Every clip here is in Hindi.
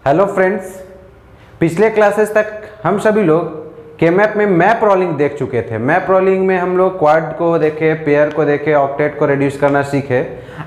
हेलो फ्रेंड्स, पिछले क्लासेस तक हम सभी लोग केमैप में मैप रोलिंग देख चुके थे। मैप रोलिंग में हम लोग क्वाड को देखे, पेयर को देखे, ऑक्टेट को रिड्यूस करना सीखे।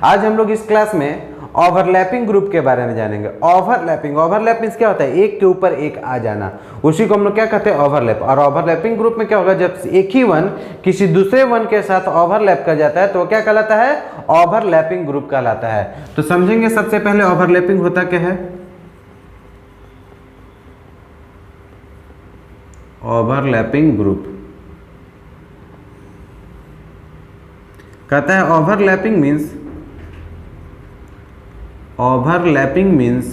आज हम लोग इस क्लास में ओवरलैपिंग ग्रुप के बारे में जानेंगे। ओवरलैप मीन्स क्या होता है? एक के ऊपर एक आ जाना, उसी को हम लोग क्या कहते हैं? ओवरलैप। और ओवरलैपिंग ग्रुप में क्या होगा? जब एक ही वन किसी दूसरे वन के साथ ओवरलैप कर जाता है तो क्या कहलाता है? ओवरलैपिंग ग्रुप कहलाता है। तो समझेंगे सबसे पहले ओवरलैपिंग होता क्या है। ओवरलैपिंग ग्रुप कहता है overlapping means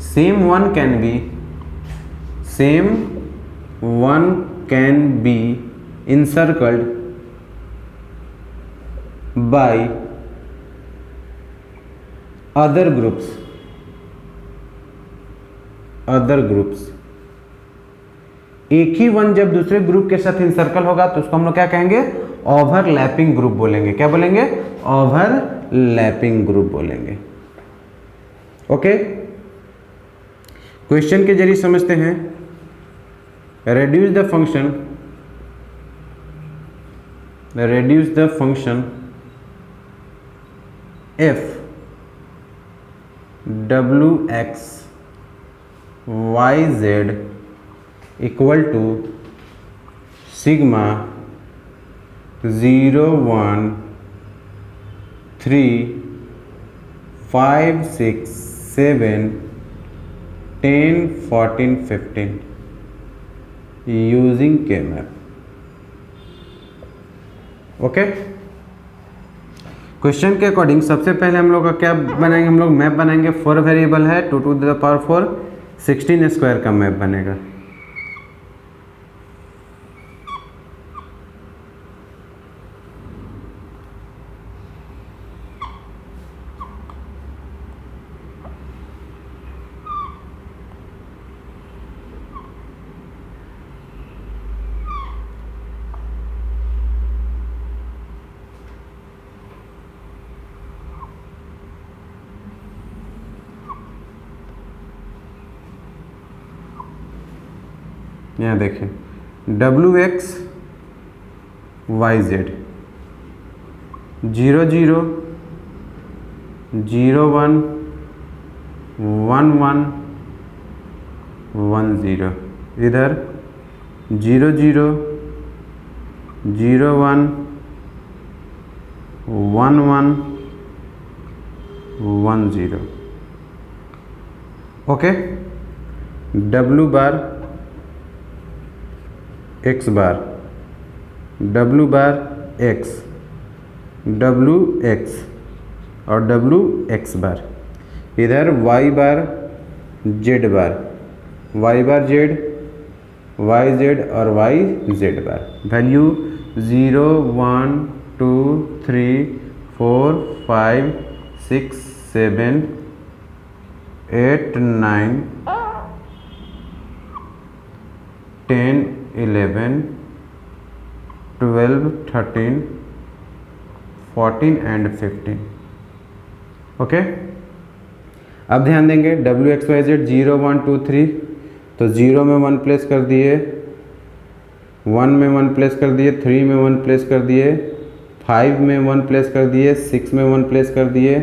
same one can be encircled by other groups एक ही वन जब दूसरे ग्रुप के साथ इंसर्कल होगा तो उसको हम लोग क्या कहेंगे? ओवरलैपिंग ग्रुप बोलेंगे। क्या बोलेंगे? ओवरलैपिंग ग्रुप बोलेंगे। ओके, क्वेश्चन के जरिए समझते हैं। reduce the function f wx yz equal to sigma 0 1 3 5 6 7 10 14 15 using Kmap। Okay, question के अकॉर्डिंग सबसे पहले हम लोग का क्या बनाएंगे? हम लोग मैप बनाएंगे। 4 वेरिएबल है, 2 to the power 4 16 स्क्वायर का मैप बनेगा। यहाँ देखें, wx yz 0 0 0 1 1 1 1 0, इधर 0 0 0 1 1 1 1 0। ओके, w बार x बार, w bar x, w x और w x बार, इधर y बार z बार, y bar z, y z और y z bar. Value 0 1 2 3 4 5 6 7 8 9 10 11 12 13 14 and 15। Okay, अब ध्यान देंगे w x y z 0 1 2 3, तो 0 में 1 प्लेस कर दिए, 1 में 1 प्लेस कर दिए, 3 में 1 प्लेस कर दिए, 5 में 1 प्लेस कर दिए, 6 में 1 प्लेस कर दिए,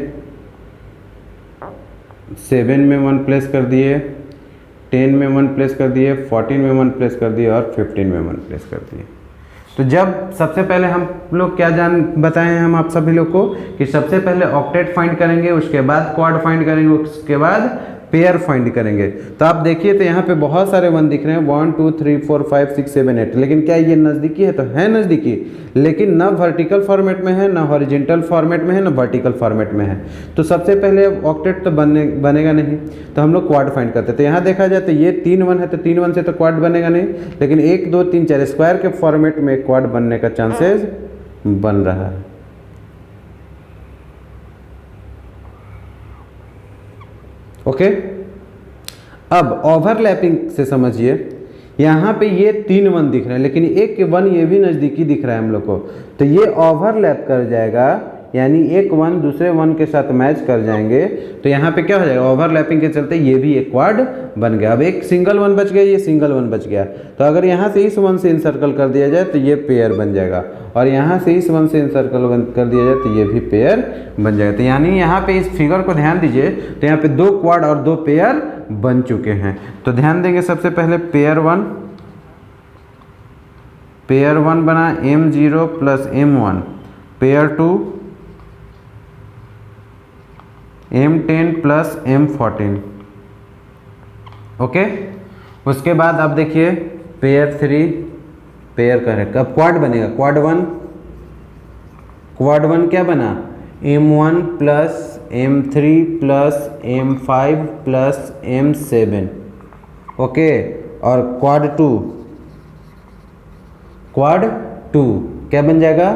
7 में 1 प्लेस कर दिए, 10 में 1 प्लेस कर दिए, 14 में 1 प्लेस कर दिए और 15 में 1 प्लेस कर दिए। तो जब सबसे पहले हम लोग क्या बताए हैं हम आप सभी लोग को कि सबसे पहले ऑक्टेट फाइंड करेंगे, उसके बाद क्वाड फाइंड करेंगे, उसके बाद पेयर फाइंड करेंगे। तो आप देखिए तो यहाँ पे बहुत सारे वन दिख रहे हैं, 1 2 3 4 5 6 7 8, लेकिन क्या ये नज़दीकी है? तो है नज़दीकी, लेकिन ना वर्टिकल फॉर्मेट में है, ना हॉरिजॉन्टल फॉर्मेट में है, ना वर्टिकल फॉर्मेट में है। तो सबसे पहले ऑक्टेट तो बनेगा नहीं, तो हम लोग क्वाड फाइंड करते हैं। तो यहाँ देखा जाए तो ये 3 वन है, तो 3 वन से तो क्वाड बनेगा नहीं, लेकिन 1 2 3 4 स्क्वायर के फॉर्मेट में क्वाड बनने का चांसेस बन रहा है। ओके, अब ओवरलैपिंग से समझिए, यहाँ पे ये 3 वन दिख रहे हैं, लेकिन एक वन ये भी नज़दीकी दिख रहा है हम लोग को, तो ये ओवरलैप कर जाएगा यानी एक वन दूसरे वन के साथ मैच कर जाएंगे तो यहाँ पे क्या हो जाएगा, ओवरलैपिंग के चलते ये भी एक क्वाड बन गया। अब एक सिंगल वन बच गया, ये सिंगल वन बच गया, तो अगर यहाँ से इस वन से इंसर्कल कर दिया जाए तो ये पेयर बन जाएगा, और यहाँ से इस वन से इंसर्कल कर दिया जाए तो ये भी पेयर बन जाएगा। तो यानी यहाँ पे इस फिगर को ध्यान दीजिए, तो यहाँ पे 2 क्वाड और 2 पेयर बन चुके हैं। तो ध्यान देंगे सबसे पहले पेयर वन बना M0 plus M1, pair 2 M10 plus M14, okay. उसके बाद आप देखिए पेयर 3 पेयर करें, कब क्वाड बनेगा, क्वाड वन क्या बना, M1 plus M3 plus M5 plus M7, okay. और क्वाड टू क्या बन जाएगा,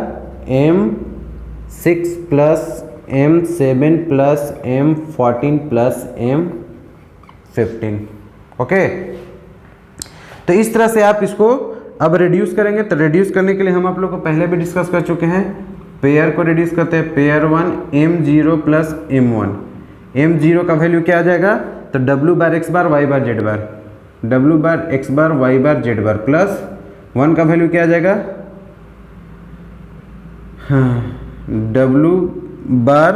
M6 plus M7 plus M14 plus M15, okay. तो इस तरह से आप इसको अब रिड्यूस करेंगे। तो रिड्यूस करने के लिए हम आप लोग को पहले भी डिस्कस कर चुके हैं, पेयर को रिड्यूस करते हैं, pair 1 M0 plus M1, M0 का वैल्यू क्या आ जाएगा, तो W bar x bar y bar z bar, W bar x bar y bar z bar, plus 1 का वैल्यू क्या आ जाएगा, हाँ, W bar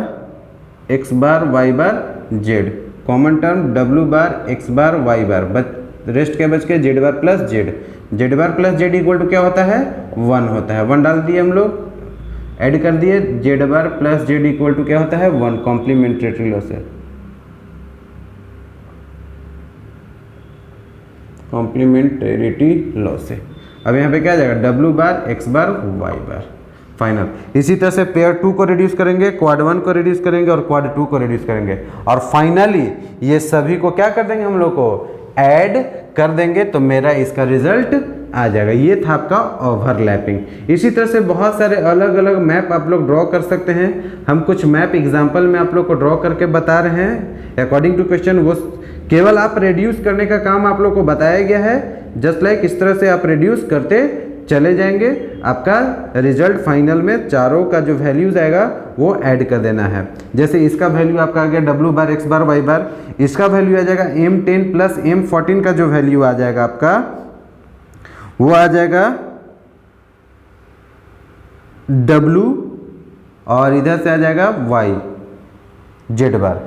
x bar y bar z, common term W bar x bar y bar, rest क्या बच के z bar plus z bar plus z equal to क्या होता है, 1 होता है। 1 डाल दिए हम लोग, ऐड कर दिए, z bar plus z equal to क्या होता है, 1, कॉम्प्लीमेंट्री लॉ से, कॉम्प्लीमेंटेरिटी लॉ से। अब यहाँ पे क्या आ जाएगा, W bar x bar y bar, final. इसी तरह से पेयर 2 को रिड्यूस करेंगे, क्वाड 1 को रिड्यूस करेंगे और क्वाड 2 को रिड्यूस करेंगे, और फाइनली ये सभी को क्या कर देंगे, हम लोग को ऐड कर देंगे, तो मेरा इसका रिजल्ट आ जाएगा। ये था आपका ओवरलैपिंग। इसी तरह से बहुत सारे अलग अलग मैप आप लोग ड्रॉ कर सकते हैं। हम कुछ मैप एग्जाम्पल में आप लोग को ड्रॉ करके बता रहे हैं अकॉर्डिंग टू क्वेश्चन। वो केवल आप रिड्यूस करने का काम आप लोग को बताया गया है, जस्ट लाइक इस तरह से आप रिड्यूस करते चले जाएंगे। आपका रिजल्ट फाइनल में चारों का जो वैल्यूज आएगा वो ऐड कर देना है। जैसे इसका वैल्यू आपका आ गया W bar x bar y बार, इसका वैल्यू आ जाएगा M10 प्लस M14 का जो वैल्यू आ जाएगा आपका वो आ जाएगा W, और इधर से आ जाएगा y z bar,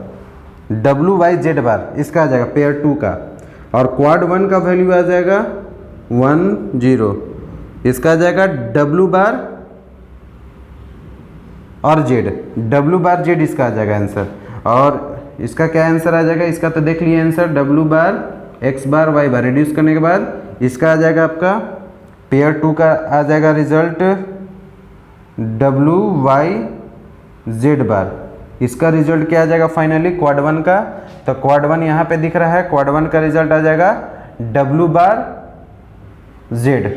W y z बार इसका आ जाएगा पेयर 2 का, और क्वाड 1 का वैल्यू आ जाएगा 1 0, इसका आ जाएगा W बार और Z, W बार Z इसका आ जाएगा आंसर। और इसका क्या आंसर आ जाएगा, इसका तो देख लिए answer, W bar x bar y बार, रिड्यूस करने के बाद इसका आ जाएगा आपका पेयर 2 का आ जाएगा रिजल्ट W y z बार, इसका रिजल्ट क्या आ जाएगा फाइनली क्वाड 1 का। तो क्वाड 1 यहाँ पे दिख रहा है, क्वाड 1 का रिजल्ट आ जाएगा W बार z,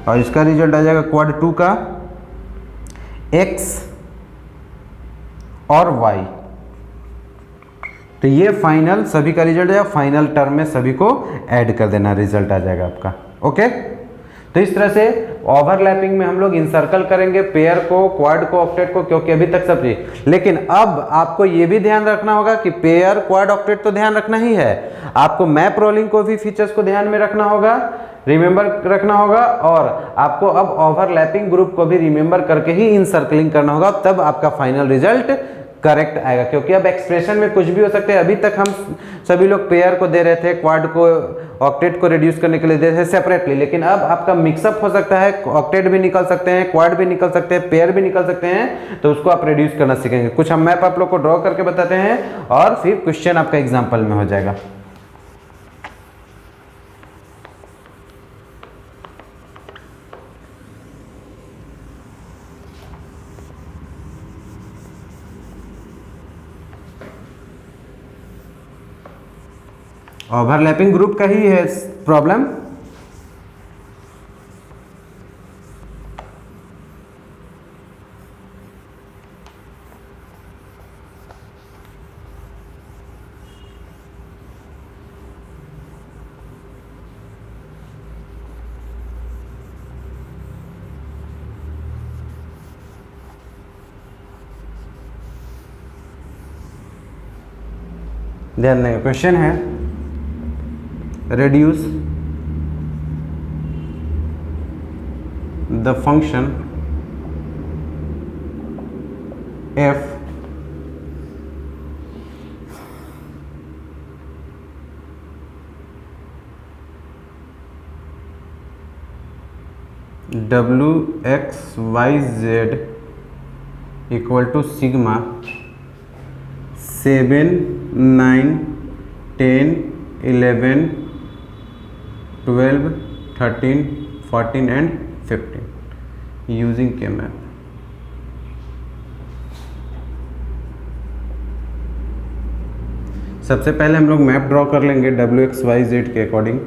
और इसका रिजल्ट आ जाएगा क्वाड 2 का x और y। तो ये फाइनल सभी का रिजल्ट है, फाइनल टर्म में सभी को ऐड कर देना, रिजल्ट आ जाएगा आपका, ओके। तो इस तरह से ओवरलैपिंग में हम लोग इंसर्कल करेंगे पेयर को, क्वाड को, ऑक्टेट को, क्योंकि अभी तक सब चीज। लेकिन अब आपको ये भी ध्यान रखना होगा कि पेयर, क्वाड, ऑक्टेट तो ध्यान रखना ही है, आपको मैप रोलिंग को भी फीचर्स को ध्यान में रखना होगा, रिमेंबर रखना होगा, और आपको अब ओवरलैपिंग ग्रुप को भी रिमेंबर करके ही इंसर्कलिंग करना होगा, तब आपका फाइनल रिजल्ट करेक्ट आएगा। क्योंकि अब एक्सप्रेशन में कुछ भी हो सकते हैं। अभी तक हम सभी लोग पेयर को दे रहे थे, क्वाड को, ऑक्टेट को रिड्यूस करने के लिए दे रहे थे सेपरेटली, लेकिन अब आपका मिक्सअप हो सकता है, ऑक्टेट भी निकल सकते हैं, क्वाड भी निकल सकते हैं, पेयर भी निकल सकते हैं, तो उसको आप रिड्यूस करना सीखेंगे। कुछ हम मैप आप लोग को ड्रॉ करके बताते हैं और फिर क्वेश्चन आपका एग्जाम्पल में हो जाएगा। ओवरलैपिंग ग्रुप का ही है प्रॉब्लम। ध्यान देंगे, क्वेश्चन है reduce the function f w x y z equal to sigma 7 9 10 11 12 13 14 and 15 using K-map। सबसे पहले हम लोग मैप ड्रॉ कर लेंगे डब्ल्यू एक्स वाई जेड के अकॉर्डिंग।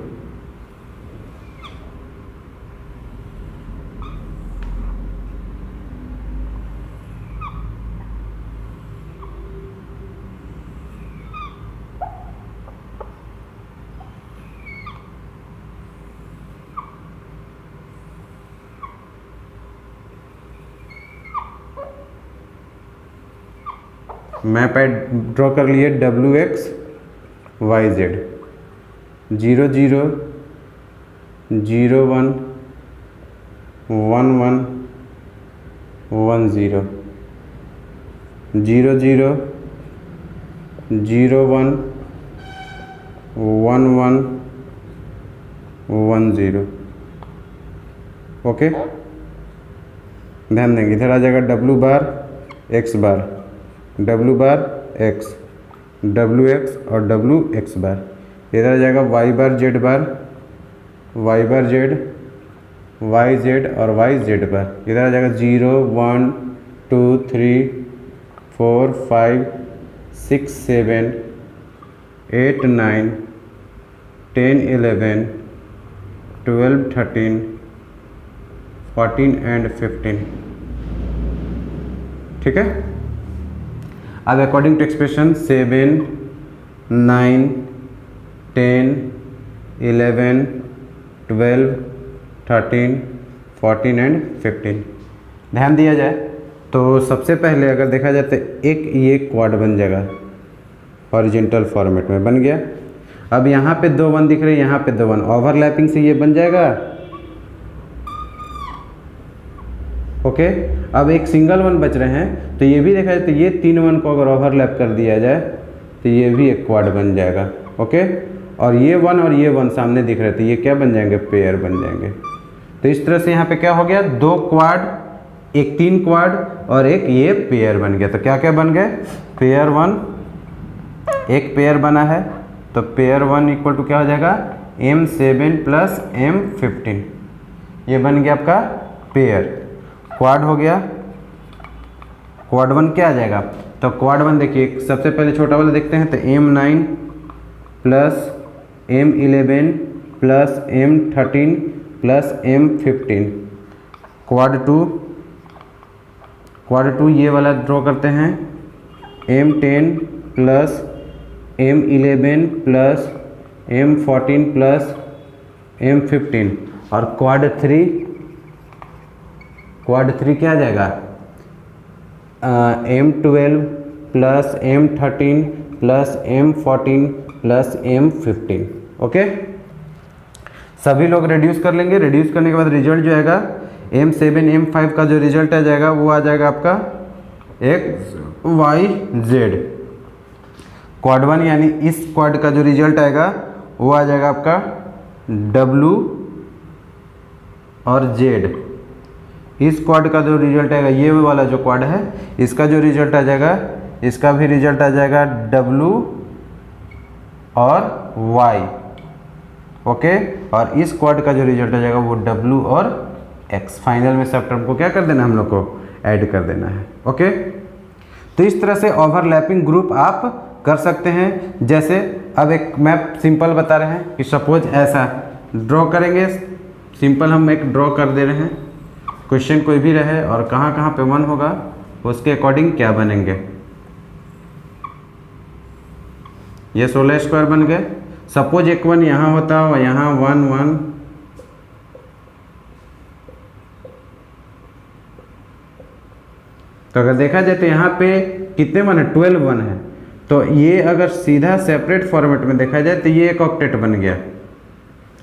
मैप ड्रॉ कर लिए W X Y Z 0 0 0 1 1 1 1 0 0 0 0 1 1 1 1 0। Okay, ध्यान देंगे, इधर आ जाएगा डब्ल्यू बार एक्स बार, डब्ल्यू बार एक्स, डब्ल्यू एक्स और डब्ल्यू एक्स बार। इधर आ जाएगा वाई बार जेड बार, वाई बार जेड, वाई जेड और वाई जेड बार। इधर आ जाएगा 0 1 2 3 4 5 6 7 8 9 10 11 12 13 14 एंड 15। ठीक है, अब अकॉर्डिंग टू एक्सप्रेशन 7 9 10 11 12 13 14 एंड 15 ध्यान दिया जाए तो सबसे पहले अगर देखा जाए तो एक ये क्वाड बन जाएगा, हॉरिजॉन्टल फॉर्मेट में बन गया। अब यहाँ पे 2 1 दिख रहे हैं, यहाँ पे 2 1, ओवरलैपिंग से ये बन जाएगा। ओके, अब एक सिंगल 1 बच रहे हैं तो ये भी देखा जाए तो ये 3 1 को अगर ओवरलैप कर दिया जाए तो ये भी एक क्वाड बन जाएगा। ओके, और ये 1 और ये 1 सामने दिख रहे थे, ये क्या बन जाएंगे, पेयर बन जाएंगे। तो इस तरह से यहाँ पे क्या हो गया, 2 क्वाड, एक 3 क्वाड और एक ये पेयर बन गया। तो क्या क्या बन गए, पेयर 1, एक पेयर बना है तो पेयर 1 इक्वल टू क्या हो जाएगा, M7 प्लस M15, ये बन गया आपका पेयर। क्वाड हो गया, क्वाड 1 क्या आ जाएगा, तो क्वाड 1 देखिए सबसे पहले छोटा वाला देखते हैं तो M9 plus M11 plus M13 plus M15। Quad 2 ये वाला ड्रॉ करते हैं, M10 plus M11 plus M14 plus M15। और क्वाड 3 क्या आ जाएगा, M12 plus M13 plus M14 plus M15। Okay, सभी लोग रेड्यूस कर लेंगे। रेड्यूस करने के बाद रिजल्ट जो आएगा M7 M5 का जो रिजल्ट आ जाएगा वो आ जाएगा आपका एक्स वाई जेड। क्वाड 1 यानी इस क्वाड का जो रिजल्ट आएगा वो आ जाएगा आपका W और Z। इस क्वाड का जो रिजल्ट आएगा, ये वाला जो क्वाड है इसका जो रिजल्ट आ जाएगा, इसका भी रिजल्ट आ जाएगा W और Y। ओके, और इस क्वाड का जो रिजल्ट आ जाएगा वो W और X। फाइनल में सब टर्म को क्या कर देना, हम लोग को ऐड कर देना है। ओके, तो इस तरह से ओवरलैपिंग ग्रुप आप कर सकते हैं। जैसे अब एक मैप सिंपल बता रहे हैं कि सपोज ऐसा ड्रॉ करेंगे, सिंपल हम एक ड्रॉ कर दे रहे हैं, क्वेश्चन कोई भी रहे और कहाँ कहाँ पे 1 होगा उसके अकॉर्डिंग क्या बनेंगे। ये 16 स्क्वायर बन गए। सपोज एक 1 यहाँ होता और यहाँ 1 1, तो अगर देखा जाए तो यहाँ पे कितने 1 है, 12 1 है। तो ये अगर सीधा सेपरेट फॉर्मेट में देखा जाए तो ये एक ऑक्टेट बन गया।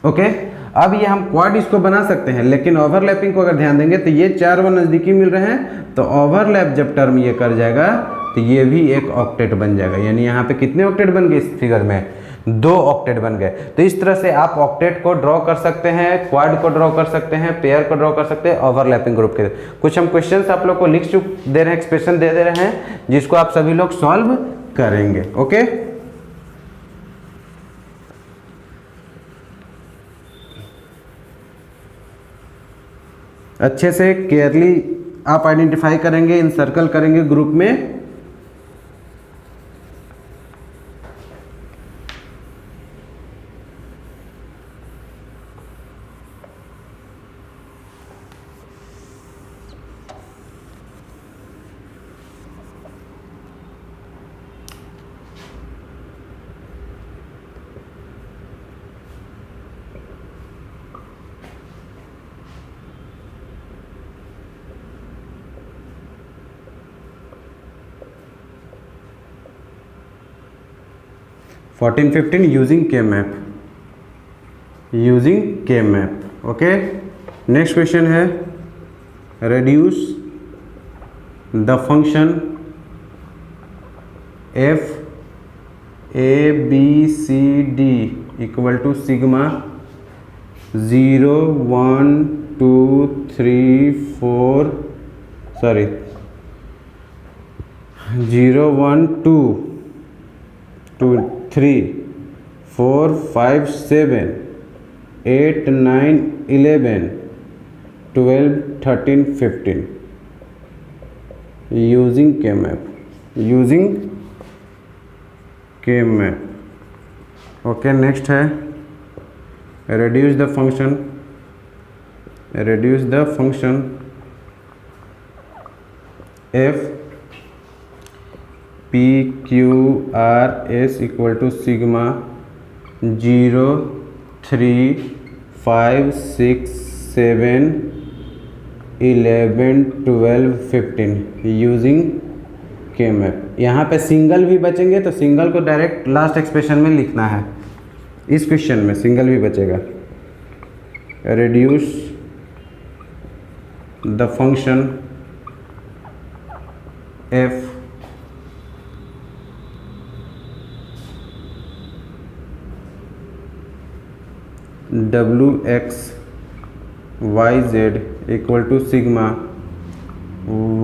ओके, अब ये हम क्वाड इसको बना सकते हैं, लेकिन ओवरलैपिंग को अगर ध्यान देंगे तो ये 4 व नज़दीकी मिल रहे हैं, तो ओवरलैप जब टर्म ये कर जाएगा तो ये भी एक ऑक्टेट बन जाएगा। यानी यहाँ पे कितने ऑक्टेट बन गए इस फिगर में? 2 ऑक्टेट बन गए। तो इस तरह से आप ऑक्टेट को ड्रॉ कर सकते हैं, क्वाड को ड्रॉ कर सकते हैं, पेयर को ड्रॉ कर सकते हैं ओवरलैपिंग ग्रुप के। कुछ हम क्वेश्चंस आप लोग को लिख दे रहे हैं, एक्सप्रेशन दे रहे हैं, जिसको आप सभी लोग सॉल्व करेंगे। ओके, अच्छे से केयरली आप आइडेंटिफाई करेंगे, इन सर्कल करेंगे ग्रुप में। Fourteen 15 using K map, using K map. Okay, next question है reduce the function F A B C D equal to sigma 0 1 2 3 4 sorry 0 1 2 2 3 4 5 7 8 9 11 12 13 15 using K map, using K map. Okay, next है reduce the function, reduce the function f p q r s equal to sigma 0 3 5 6 7 11 12 15 using K map. यहाँ पे सिंगल भी बचेंगे तो सिंगल को डायरेक्ट लास्ट एक्सप्रेशन में लिखना है। इस क्वेश्चन में सिंगल भी बचेगा। Reduce the function F W X Y Z equal to sigma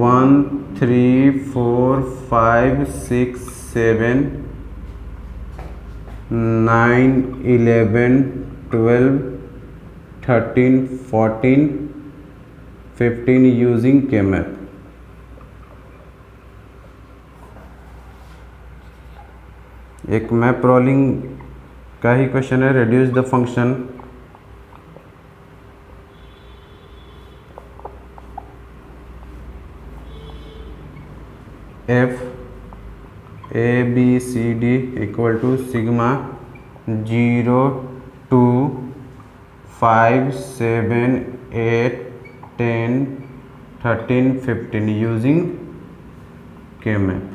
1 3 4 5 6 7 9 11 12 13 14 15 using K map. एक मैप रोलिंग का ही क्वेश्चन है। Reduce the function F A B C D equal to sigma 0 2 5 7 8 10 13 15 using K map.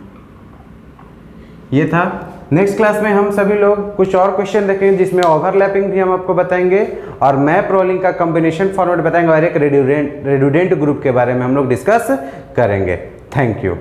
ये था। नेक्स्ट क्लास में हम सभी लोग कुछ और क्वेश्चन देखेंगे जिसमें ओवरलैपिंग भी हम आपको बताएंगे और मैप रोलिंग का कॉम्बिनेशन फॉर्मेट बताएंगे और एक रेडुडेंट ग्रुप के बारे में हम लोग डिस्कस करेंगे। Thank you.